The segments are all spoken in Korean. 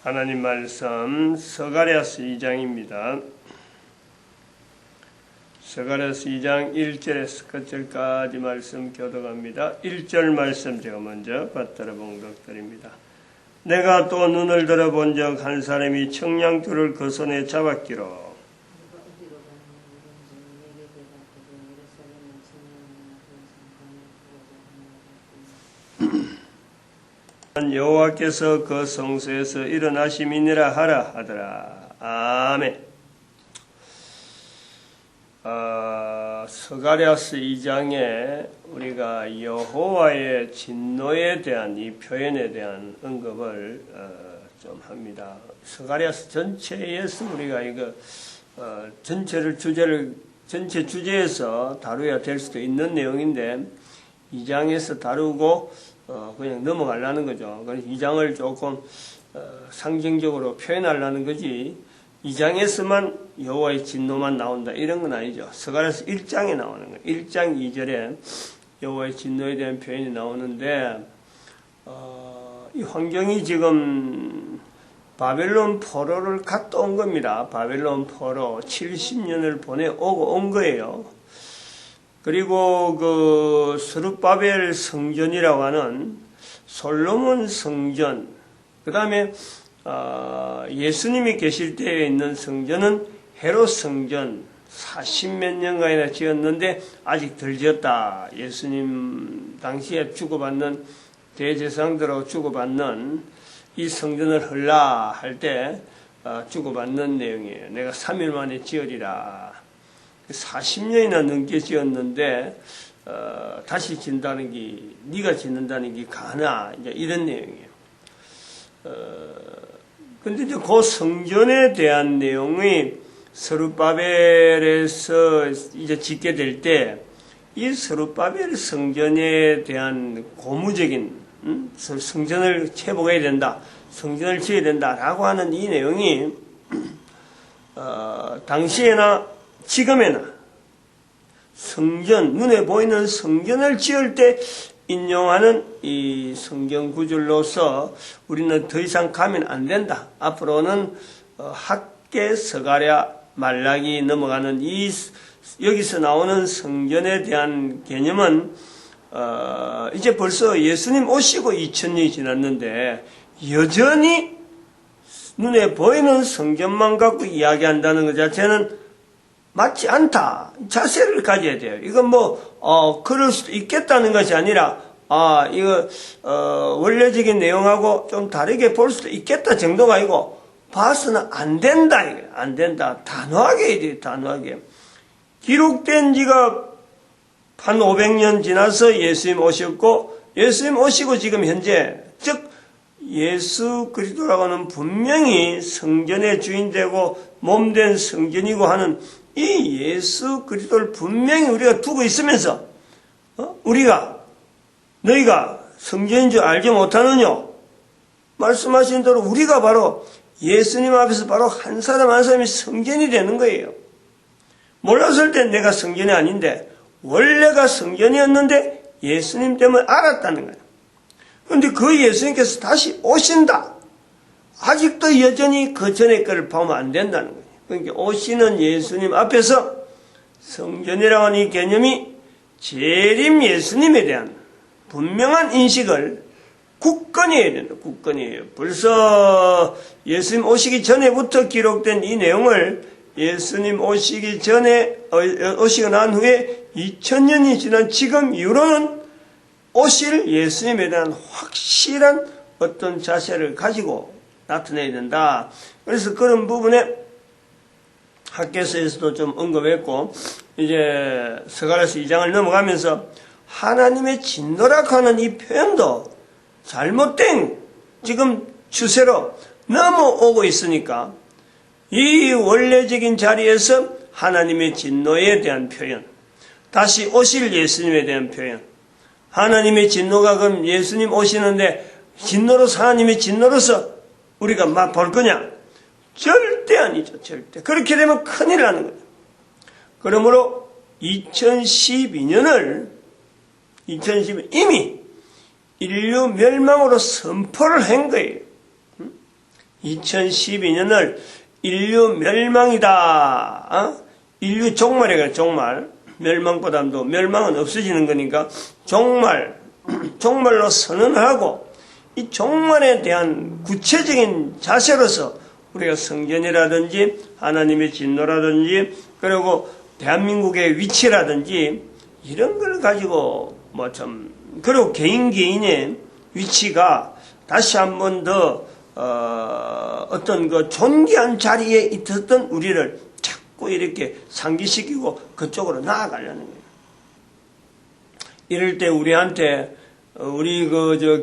하나님 말씀 스가랴서 2장입니다. 스가랴서 2장 1절에서 끝절까지 말씀 교독합니다. 1절 말씀 제가 먼저 받들어 봉독드립니다. 내가 또 눈을 들어본 적 한 사람이 청량돌을 그 손에 잡았기로 여호와께서 그 성소에서 일어나심이니라 하라 하더라. 아멘. 스가랴서 2장에 우리가 여호와의 진노에 대한 이 표현에 대한 언급을 좀 합니다. 스가랴서 전체에서 우리가 이거 전체 주제에서 다루어야 될 수도 있는 내용인데 2장에서 다루고 그냥 넘어가려는 거죠. 그래서 2장을 조금 상징적으로 표현하려는 거지 2장에서만 여호와의 진노만 나온다 이런 건 아니죠. 스가랴서 1장에 나오는 거예요. 1장 2절에 여호와의 진노에 대한 표현이 나오는데 이 환경이 지금 바벨론 포로를 갔다 온 겁니다. 바벨론 포로 70년을 보내오고 온 거예요. 그리고 그 스룹바벨 성전이라고 하는 솔로몬 성전, 그 다음에 예수님이 계실 때에 있는 성전은 헤롯 성전 40몇 년간이나 지었는데 아직 덜 지었다. 예수님 당시에 주고받는 대제사장들하고 주고받는 이 성전을 헐라 할 때 주고받는 내용이에요. 내가 3일 만에 지으리라. 40년이나 넘게 지었는데 다시 짓는다는 게 네가 짓는다는 게 가나 이제 이런 내용이에요. 근데 이제 그 성전에 대한 내용이 스룹바벨에서 이제 짓게 될 때 이 스룹바벨 성전에 대한 고무적인 성전을 채복해야 된다, 성전을 지어야 된다라고 하는 이 내용이 당시에나 지금에나 성전, 눈에 보이는 성전을 지을 때 인용하는 이 성경 구절로서 우리는 더 이상 가면 안 된다. 앞으로는 학계, 스가랴, 말라기 넘어가는 이 여기서 나오는 성전에 대한 개념은 이제 벌써 예수님 오시고 2000년이 지났는데 여전히 눈에 보이는 성전만 갖고 이야기한다는 것 자체는 맞지 않다. 자세를 가져야 돼요. 이건 그럴 수도 있겠다는 것이 아니라, 이거, 원래적인 내용하고 좀 다르게 볼 수도 있겠다 정도가 아니고, 봐서는 안 된다. 안 된다. 단호하게 해야 돼요. 단호하게. 기록된 지가 한 500년 지나서 예수님 오셨고, 예수님 오시고 지금 현재, 즉, 예수 그리스도라고 하는 분명히 성전의 주인되고 몸된 성전이고 하는 이 예수 그리스도를 분명히 우리가 두고 있으면서 우리가 너희가 성전인 줄 알지 못하느냐 말씀하신 대로 우리가 바로 예수님 앞에서 바로 한 사람 한 사람이 성전이 되는 거예요. 몰랐을 때 내가 성전이 아닌데 원래가 성전이었는데 예수님 때문에 알았다는 거예요. 그런데 그 예수님께서 다시 오신다. 아직도 여전히 그 전의 것을 보면 안 된다는 거예요. 그러니까 오시는 예수님 앞에서 성전이라고 하는 이 개념이 재림 예수님에 대한 분명한 인식을 굳건히 해야 된다. 굳건히 해요. 벌써 예수님 오시기 전에부터 기록된 이 내용을 예수님 오시기 전에 오시고 난 후에 2000년이 지난 지금 이후로는 오실 예수님에 대한 확실한 어떤 자세를 가지고 나타내야 된다. 그래서 그런 부분에 학계서에서도 좀 언급했고 이제 스가랴서 2장을 넘어가면서 하나님의 진노라고 하는 이 표현도 잘못된 지금 추세로 넘어오고 있으니까 이 원래적인 자리에서 하나님의 진노에 대한 표현, 다시 오실 예수님에 대한 표현, 하나님의 진노가 그럼 예수님 오시는데 진노로서 하나님의 진노로서 우리가 막 볼 거냐? 절대 아니죠. 절대. 그렇게 되면 큰일 나는 거예요. 그러므로 2012년을 이미 인류 멸망으로 선포를 한 거예요. 2012년을 인류 멸망이다. 인류 종말이에요. 종말. 멸망보다도 멸망은 없어지는 거니까 종말로 선언하고 이 종말에 대한 구체적인 자세로서 우리가 성전이라든지 하나님의 진노라든지 그리고 대한민국의 위치라든지 이런 걸 가지고 그리고 개인의 위치가 다시 한 번 더 어떤 그 존귀한 자리에 있었던 우리를 자꾸 이렇게 상기시키고 그쪽으로 나아가려는 거예요. 이럴 때 우리한테 우리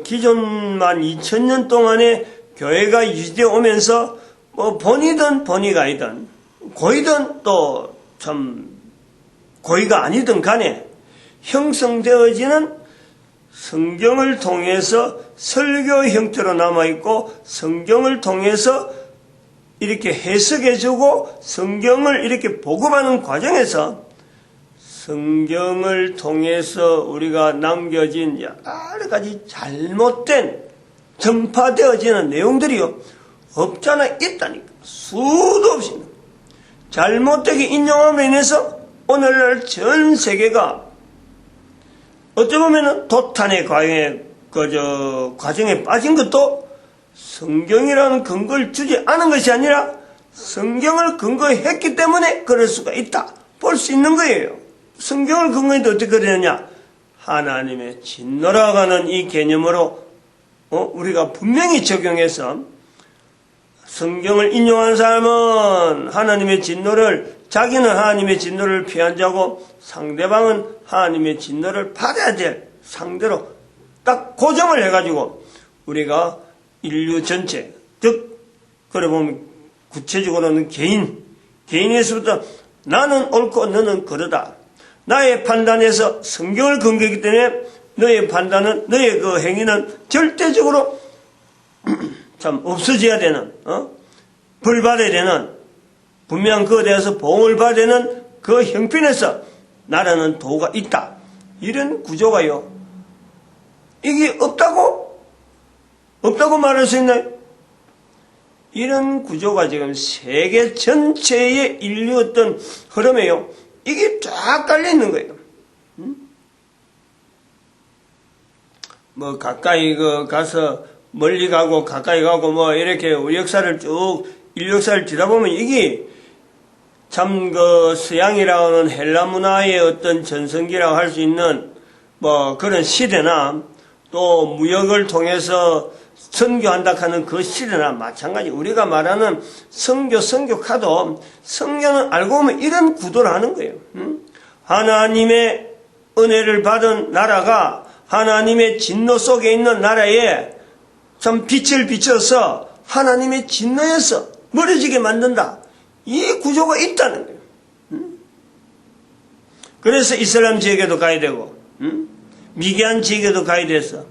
기존만 2000년 동안에 교회가 유지되어 오면서 본이든 본의가 아니든 고이든 또 참 고의가 아니든 간에 형성되어지는 성경을 통해서 설교 형태로 남아있고 성경을 통해서 이렇게 해석해주고 성경을 이렇게 보급하는 과정에서 성경을 통해서 우리가 남겨진 여러 가지 잘못된 전파되어지는 내용들이요 없잖아 있다니까 수도 없이 잘못되게 인용함으로 인해서 오늘날 전 세계가 어찌 보면 도탄의 과정에 빠진 것도 성경이라는 근거를 주지 않은 것이 아니라 성경을 근거했기 때문에 그럴 수가 있다. 볼 수 있는 거예요. 성경을 근거했는데 어떻게 그러느냐. 하나님의 진노라고 하는 이 개념으로 우리가 분명히 적용해서 성경을 인용한 사람은 자기는 하나님의 진노를 피한 자고 상대방은 하나님의 진노를 받아야 될 상대로 딱 고정을 해가지고 우리가 인류 전체, 즉 그래 보면 구체적으로는 개인에서부터 나는 옳고 너는 그러다. 나의 판단에서 성경을 근거하기 때문에 너의 판단은 너의 그 행위는 절대적으로 참 없어져야 되는 벌 받아야 되는 분명 그에 대해서 보험을 받아야 되는 그 형편에서 나라는 도가 있다. 이런 구조가요. 이게 없다고 말할 수 있나요? 이런 구조가 지금 세계 전체의 인류 어떤 흐름에요. 이게 쫙 깔려 있는 거예요. 가까이 가서 멀리 가고 가까이 가고 이렇게 우리 역사를 인류 역사를 뒤다보면 이게 참 서양이라고 하는 헬라 문화의 어떤 전성기라고 할 수 있는 그런 시대나 또 무역을 통해서 선교한다 하는 그 시대나 마찬가지. 우리가 말하는 선교카도 성경은 알고 보면 이런 구도를 하는 거예요. 하나님의 은혜를 받은 나라가 하나님의 진노 속에 있는 나라에 참 빛을 비춰서 하나님의 진노에서 멀어지게 만든다. 이 구조가 있다는 거예요. 그래서 이슬람 지역에도 가야 되고 미개한 지역에도 가야 돼서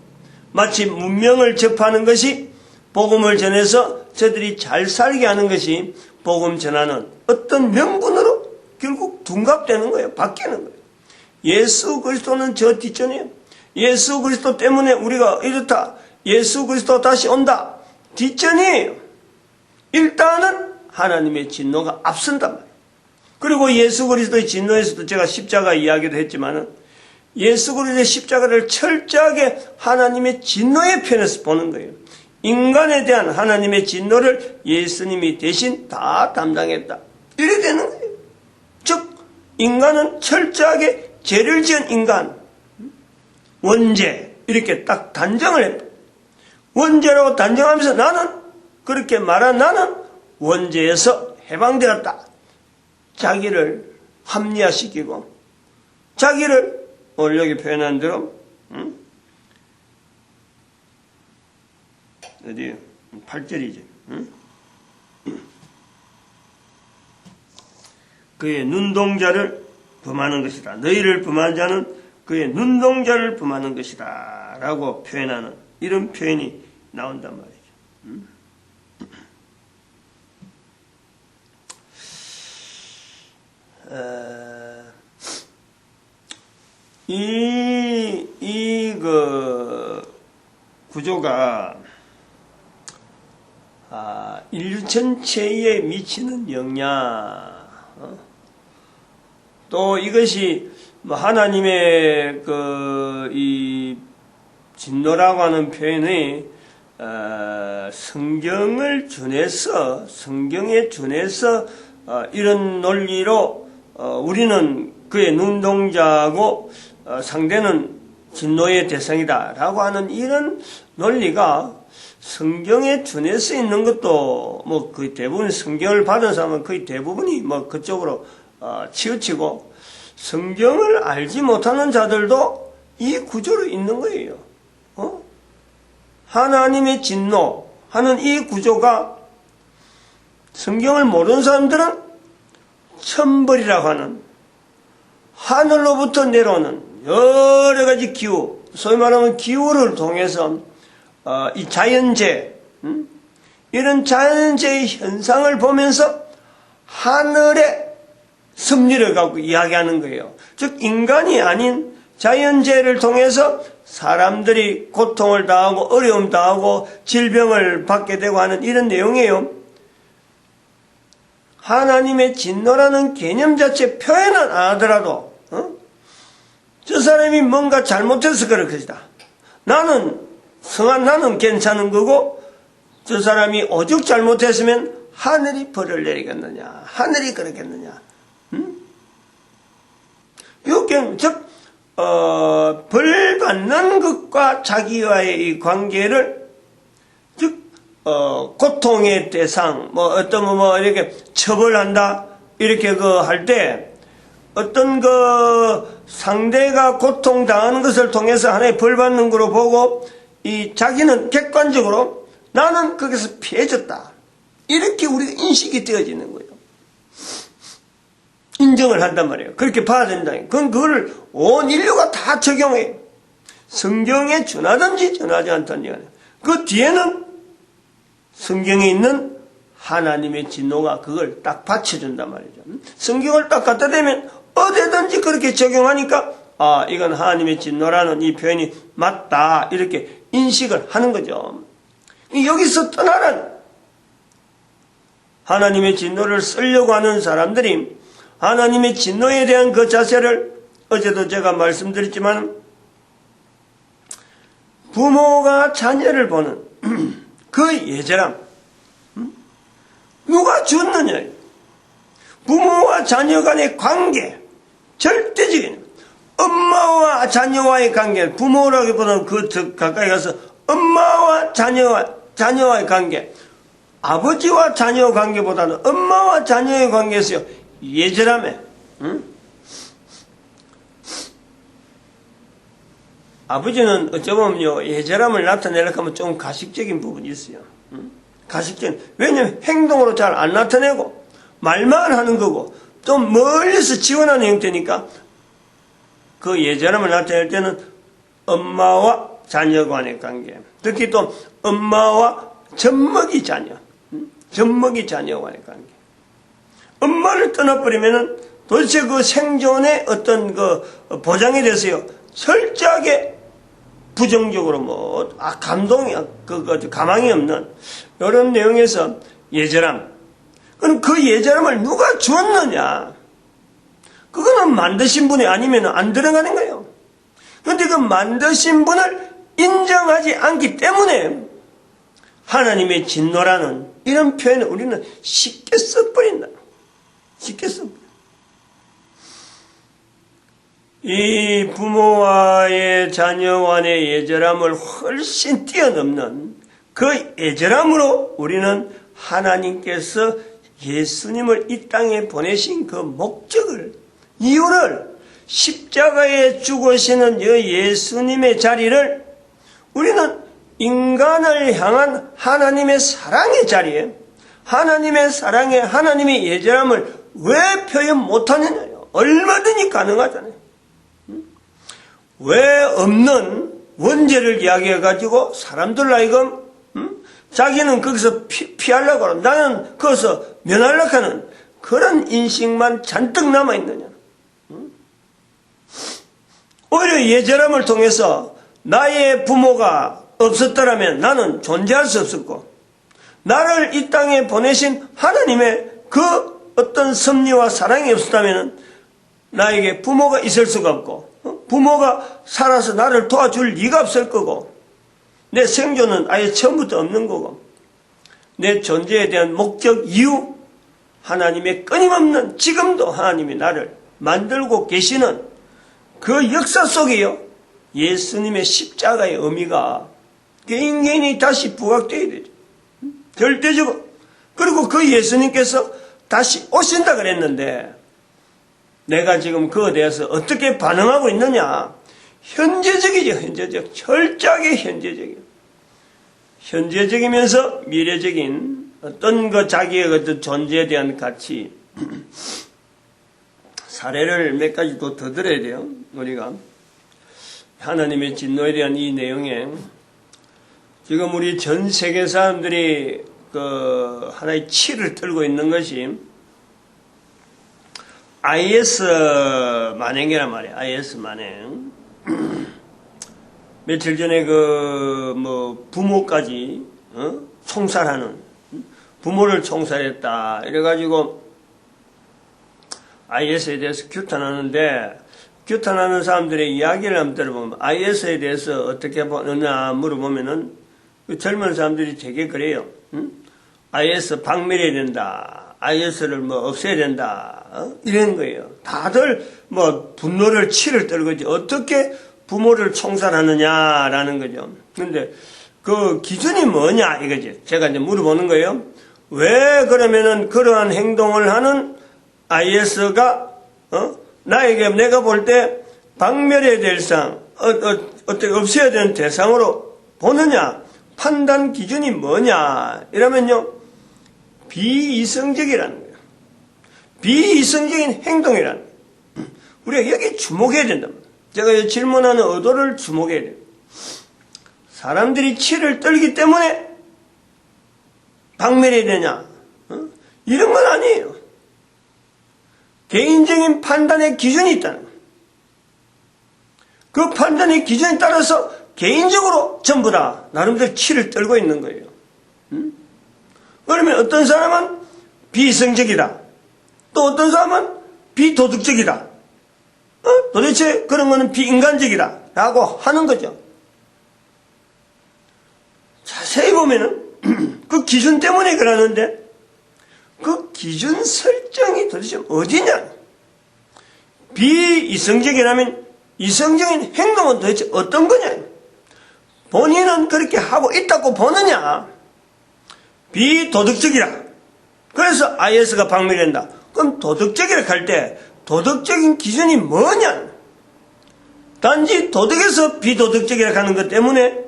마치 문명을 접하는 것이 복음을 전해서 저들이 잘 살게 하는 것이 복음 전하는 어떤 명분으로 결국 둔갑되는 거예요. 바뀌는 거예요. 예수 그리스도는 저 뒷전이에요. 예수 그리스도 때문에 우리가 이렇다. 예수 그리스도 다시 온다. 뒷전이에요. 일단은 하나님의 진노가 앞선단 말이에요. 그리고 예수 그리스도의 진노에서도 제가 십자가 이야기도 했지만은 예수 그리스도의 십자가를 철저하게 하나님의 진노의 편에서 보는 거예요. 인간에 대한 하나님의 진노를 예수님이 대신 다 담당했다. 이래 되는 거예요. 즉 인간은 철저하게 죄를 지은 인간, 원죄 이렇게 딱 단정을 했다. 원죄라고 단정하면서 그렇게 말한 나는 원죄에서 해방되었다. 자기를 합리화시키고 자기를 오늘 여기 표현한 대로 어디 8절이지. 그의 눈동자를 범하는 것이다. 너희를 범한 자는 그의 눈동자를 범하는 것이다. 라고 표현하는 이런 표현이 나온단 말이죠. 이 구조가 인류 전체에 미치는 영향, 또 이것이 하나님의 이 진노라고 하는 표현이 성경에 준해서 이런 논리로 우리는 그의 눈동자고 상대는 진노의 대상이다라고 하는 이런 논리가 성경에 준해서 있는 것도 거의 대부분 성경을 받은 사람은 거의 대부분이 그쪽으로 치우치고 성경을 알지 못하는 자들도 이 구조로 있는 거예요. 하나님의 진노 하는 이 구조가 성경을 모르는 사람들은 천벌이라고 하는 하늘로부터 내려오는 여러 가지 기후, 소위 말하면 기후를 통해서 이 자연재해, 이런 자연재해 현상을 보면서 하늘의 섭리를 갖고 이야기하는 거예요. 즉 인간이 아닌 자연재해를 통해서 사람들이 고통을 당하고 어려움 당하고 질병을 받게 되고 하는 이런 내용이에요. 하나님의 진노라는 개념 자체 표현은 안 하더라도 저 사람이 뭔가 잘못해서 그럴 것이다. 나는 괜찮은 거고 저 사람이 오죽 잘못했으면 하늘이 벌을 내리겠느냐, 하늘이 그러겠느냐. 이게 즉 벌 받는 것과 자기와의 이 관계를 즉 고통의 대상 이렇게 처벌한다 이렇게 할 때 어떤 상대가 고통당하는 것을 통해서 하나의 벌 받는 거로 보고 이 자기는 객관적으로 나는 거기서 피해졌다 이렇게 우리가 인식이 되어지는 거예요. 인정을 한단 말이에요. 그렇게 봐야 된다. 그걸 온 인류가 다 적용해요. 성경에 준하든지 준하지 않다는 얘기예요. 그 뒤에는 성경에 있는 하나님의 진노가 그걸 딱 받쳐준단 말이죠. 성경을 딱 갖다 대면 어디든지 그렇게 적용하니까 이건 하나님의 진노라는 이 표현이 맞다 이렇게 인식을 하는 거죠. 여기서 떠나는 하나님의 진노를 쓰려고 하는 사람들이 하나님의 진노에 대한 그 자세를 어제도 제가 말씀드렸지만 부모가 자녀를 보는 그 예절함 누가 주었느냐 부모와 자녀 간의 관계 절대적인 엄마와 자녀와의 관계 부모라기보다는 그 가까이 가서 엄마와 자녀와의 관계 아버지와 자녀 관계보다는 엄마와 자녀의 관계에서요 예절함에 아버지는 어쩌면요 예절함을 나타내려고 하면 좀 가식적인 부분이 있어요. 가식적인 왜냐하면 행동으로 잘 안 나타내고 말만 하는 거고 좀 멀리서 지원하는 형태니까 그 예절함을 나타낼 때는 엄마와 자녀 간의 관계 특히 또 엄마와 젖먹이 자녀 간의 관계 엄마를 떠나버리면은 도대체 그 생존의 어떤 보장에 대해서요, 철저하게 부정적으로 감동이, 가망이 없는, 이런 내용에서 예절함. 그럼 그 예절함을 누가 주었느냐? 그거는 만드신 분이 아니면 안 들어가는 거예요. 그런데 그 만드신 분을 인정하지 않기 때문에 하나님의 진노라는 이런 표현을 우리는 쉽게 써버린다. 쉽게 씁니다. 이 부모와의 자녀 간의 예절함을 훨씬 뛰어넘는 그 예절함으로 우리는 하나님께서 예수님을 이 땅에 보내신 그 목적을, 이유를 십자가에 죽으시는 예수님의 자리를 우리는 인간을 향한 하나님의 사랑의 자리에 하나님의 사랑에 하나님의 예절함을 왜 표현 못하느냐요. 얼마든지 가능하잖아요. 왜 없는 원죄를 이야기해가지고 사람들 하여금 자기는 거기서 피하려고 하고 나는 거기서 면하려고 하는 그런 인식만 잔뜩 남아있느냐. 오히려 예절함을 통해서 나의 부모가 없었더라면 나는 존재할 수 없었고 나를 이 땅에 보내신 하나님의 그 어떤 섭리와 사랑이 없었다면 나에게 부모가 있을 수가 없고, 부모가 살아서 나를 도와줄 리가 없을 거고, 내 생존은 아예 처음부터 없는 거고, 내 존재에 대한 목적, 이유, 하나님의 끊임없는, 지금도 하나님이 나를 만들고 계시는 그 역사 속에요, 예수님의 십자가의 의미가 개인이 다시 부각되어야 되죠. 절대적으로. 그리고 그 예수님께서 다시 오신다 그랬는데, 내가 지금 그에 대해서 어떻게 반응하고 있느냐? 현재적이죠, 현재적. 철저하게 현재적이에요. 현재적이면서 미래적인 어떤 그 자기의 어떤 존재에 대한 가치. 사례를 몇 가지 더 들어야 돼요, 우리가. 하나님의 진노에 대한 이 내용에 지금 우리 전 세계 사람들이 그 하나의 치를 들고 있는 것이 IS 만행이란 말이에요. IS 만행. 며칠 전에 부모까지 총살하는, 부모를 총살했다 이래가지고 IS에 대해서 규탄하는데, 규탄하는 사람들의 이야기를 한번 들어보면 IS에 대해서 어떻게 보느냐 물어보면은 그 젊은 사람들이 되게 그래요. IS 박멸해야 된다. IS를 없애야 된다. 이런 거예요. 다들 분노를 치를 떨고 있지. 어떻게 부모를 총살하느냐라는 거죠. 근데 그 기준이 뭐냐 이거지. 제가 이제 물어보는 거예요. 왜 그러면은 그러한 행동을 하는 IS가 나에게 내가 볼 때 박멸해야 될 상, 어떻게 없애야 되는 대상으로 보느냐? 판단 기준이 뭐냐? 이러면요, 비이성적이라는 거예요. 비이성적인 행동이라는 거예요. 우리가 여기 주목해야 된답니다. 제가 질문하는 의도를 주목해야 돼요. 사람들이 치를 떨기 때문에 박멸해야 되냐? 이런 건 아니에요. 개인적인 판단의 기준이 있다는 거예요. 그 판단의 기준에 따라서 개인적으로 전부 다 나름대로 치를 떨고 있는 거예요. 그러면 어떤 사람은 비이성적이다. 또 어떤 사람은 비도덕적이다. 도대체 그런 거는 비인간적이다. 라고 하는 거죠. 자세히 보면은 그 기준 때문에 그러는데 그 기준 설정이 도대체 어디냐? 비이성적이라면 이성적인 행동은 도대체 어떤 거냐? 본인은 그렇게 하고 있다고 보느냐? 비도덕적이라. 그래서 IS가 박멸된다. 그럼 도덕적이라 할 때 도덕적인 기준이 뭐냐? 단지 도덕에서 비도덕적이라 하는 것 때문에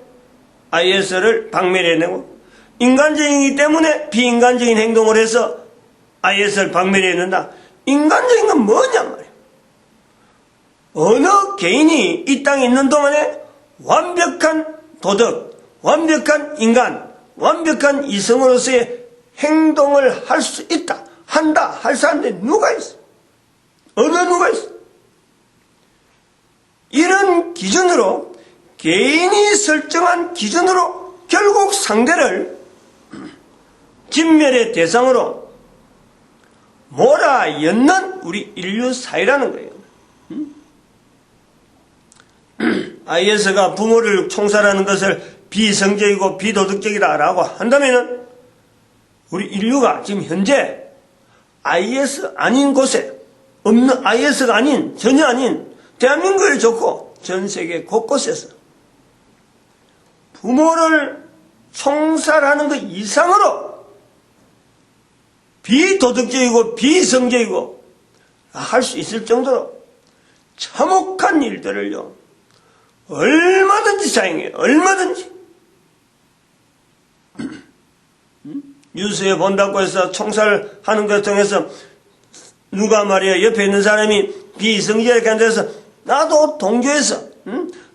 IS를 박멸해내고, 인간적이기 때문에 비인간적인 행동을 해서 IS를 박멸해낸다. 인간적인 건 뭐냐 말이야. 어느 개인이 이 땅에 있는 동안에 완벽한 도덕, 완벽한 인간, 완벽한 이성으로서의 행동을 할 수 있다, 한다, 할 사람들이 누가 있어? 어느 누가 있어? 이런 기준으로, 개인이 설정한 기준으로 결국 상대를 진멸의 대상으로 몰아연는 우리 인류 사회라는 거예요. IS가 부모를 총살하는 것을 비성적이고 비도덕적이다라고 한다면은 우리 인류가 지금 현재 IS 아닌 곳에 없는, IS가 아닌, 전혀 아닌 대한민국을 좋고 전 세계 곳곳에서 부모를 총살하는 것 이상으로 비도덕적이고 비성적이고 할 수 있을 정도로 참혹한 일들을요, 얼마든지 사용해요. 얼마든지. 뉴스에 본다고 해서 총살하는 것 통해서 누가 말이야, 옆에 있는 사람이 비성적이게 앉아서 나도 동조해서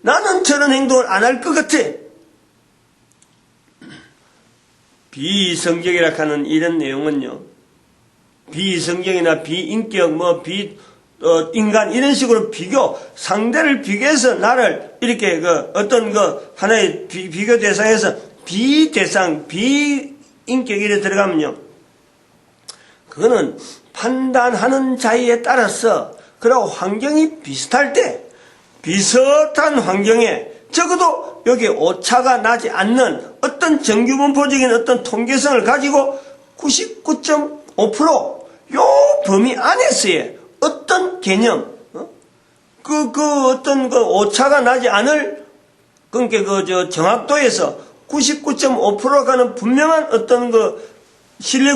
나는 저런 행동을 안 할 것 같아. 비성적이라 하는 이런 내용은요, 비성적이나 비인격, 인간, 이런 식으로 상대를 비교해서 나를 이렇게 어떤 하나의 비교 대상에서 비대상, 비인격적인 인격에 들어가면요, 그거는 판단하는 자에 따라서 그러고 환경이 비슷할 때 비슷한 환경에 적어도 여기 오차가 나지 않는 어떤 정규분포적인 어떤 통계성을 가지고 99.5% 요 범위 안에서의 어떤 개념, 어떤 오차가 나지 않을, 그러니까 정확도에서 99.5%가 가는 분명한 어떤 신뢰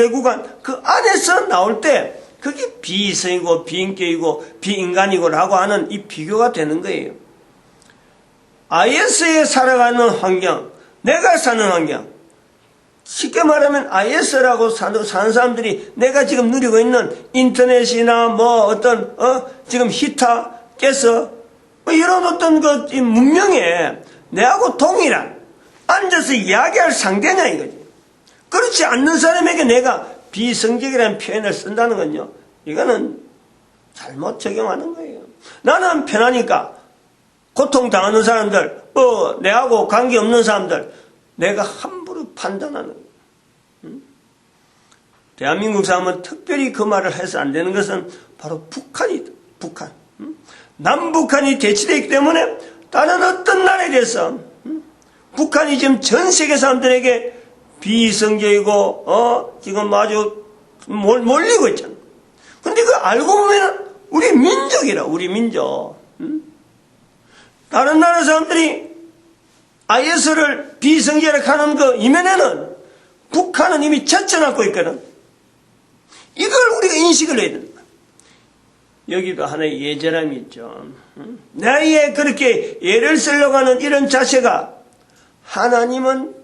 구간, 그 안에서 나올 때, 그게 비이성이고, 비인격이고, 비인간이고라고 하는 이 비교가 되는 거예요. IS에 살아가는 환경, 내가 사는 환경, 쉽게 말하면 IS라고 사는 사람들이 내가 지금 누리고 있는 인터넷이나 지금 히터, 가스, 이런 어떤 문명에 내하고 동일한, 앉아서 이야기할 상대냐 이거지. 그렇지 않는 사람에게 내가 비성적이라는 표현을 쓴다는 건요, 이거는 잘못 적용하는 거예요. 나는 편하니까 고통당하는 사람들, 내하고 관계없는 사람들, 내가 함부로 판단하는 거예요. 대한민국 사람은 특별히 그 말을 해서 안 되는 것은 바로 북한이다. 북한. 남북한이 대치되어 있기 때문에 다른 어떤 나라에 대해서 북한이 지금 전 세계 사람들에게 비이성적이고 지금 아주 몰리고 있잖아. 근데 그 알고 보면 우리 민족이라, 우리 민족. 다른 나라 사람들이 IS를 비이성적이라고 하는 그 이면에는 북한은 이미 젖혀놨고 있거든. 이걸 우리가 인식을 해야 된다. 여기도 하나의 예절함이 있죠. 나의 그렇게 예를 쓰려고 하는 이런 자세가, 하나님은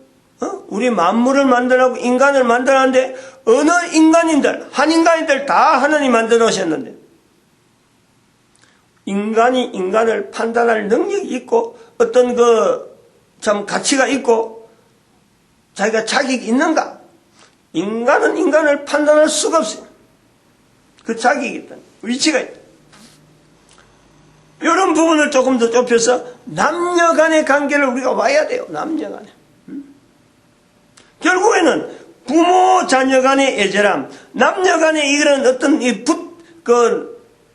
우리 만물을 만들라고 인간을 만들었는데 어느 인간인들, 한 인간인들 다 하나님 만들어 오셨는데 인간이 인간을 판단할 능력이 있고 어떤 참 가치가 있고 자기가 자격이 있는가? 인간은 인간을 판단할 수가 없어요. 그 자격이 있다. 위치가 있다. 이런 부분을 조금 더 좁혀서 남녀 간의 관계를 우리가 와야 돼요. 남녀 간에. 결국에는 부모 자녀 간의 애절함, 남녀 간의 이런 어떤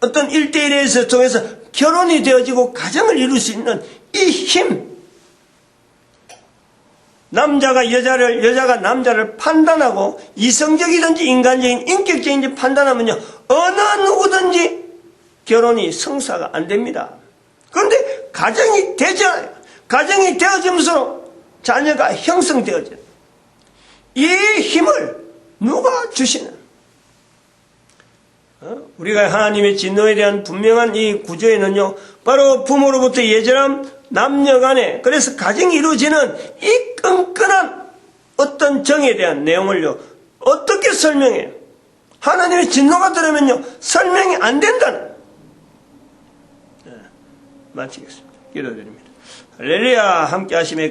어떤 일대일에서 통해서 결혼이 되어지고 가정을 이룰 수 있는 이 힘. 남자가 여자가 남자를 판단하고 이성적이든지 인간적인 인격적인지 판단하면요, 어느 누구든지 결혼이 성사가 안 됩니다. 그런데 가정이 되잖아요. 가정이 되어지면서 자녀가 형성되어져요. 이 힘을 누가 주시는? 우리가 하나님의 진노에 대한 분명한 이 구조에는요, 바로 부모로부터 예절함, 남녀 간에, 그래서 가정이 이루어지는 이 끈끈한 어떤 정에 대한 내용을요, 어떻게 설명해요? 하나님의 진노가 들으면요, 설명이 안 된다는. 마치겠습니다. 기도드립니다. 할렐루야, 함께 하시며